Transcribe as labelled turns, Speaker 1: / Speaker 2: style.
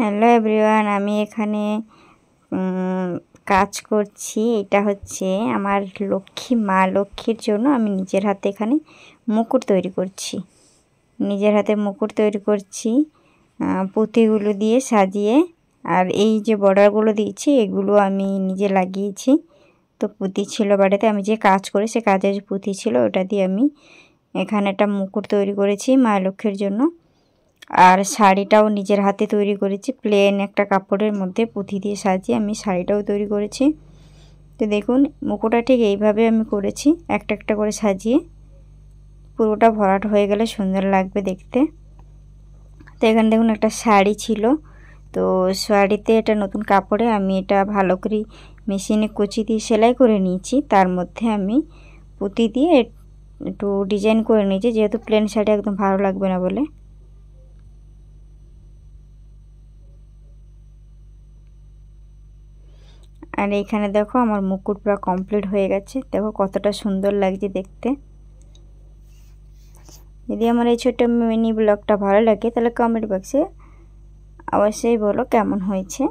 Speaker 1: Hello everyone, আমি এখানে কাজ করছি। এটা হচ্ছে আমার লক্ষ্মীর জন্য আমি নিজের হাতে এখানে মুকুট তৈরি করছি। নিজের হাতে মুকুট তৈরি করছি পুঁতিগুলো দিয়ে সাজিয়ে। আর এই যে বর্ডারগুলো দিয়েছি এগুলো আমি নিজে লাগিয়েছি। তো পুঁতি ছিল বাড়িতে, আমি যে কাজ করি সে কাজের পুঁতি ছিল, ওটা দিয়ে আমি এখানে একটা মুকুট তৈরি করেছি মা লক্ষ্মীর জন্য। আর শাড়িটাও নিজের হাতে তৈরি করেছি, প্লেন একটা কাপড়ের মধ্যে পুঁথি দিয়ে সাজিয়ে আমি শাড়িটাও তৈরি করেছি। তো দেখুন মুকুটটা ঠিক এইভাবে আমি করেছি, একটা একটা করে সাজিয়ে। পুরোটা ভরাট হয়ে গেলে সুন্দর লাগবে দেখতে। তো এখানে দেখুন একটা শাড়ি ছিল, তো শাড়িতে এটা নতুন কাপড়ে আমি এটা ভালো করে মেশিনে কুচি দিয়ে সেলাই করে নিয়েছি। তার মধ্যে আমি পুঁতি দিয়ে একটু ডিজাইন করে নিয়েছি, যেহেতু প্লেন শাড়ি একদম ভালো লাগবে না বলে। আর এইখানে দেখো আমার মুকুট পুরো কমপ্লিট হয়ে গেছে, দেখো কতটা সুন্দর লাগছে দেখতে। যদি আমার এই ছোট্ট মিনি ব্লগটা ভালো লাগে তাহলে কমেন্ট বক্সে অবশ্যই বলো কেমন হয়েছে।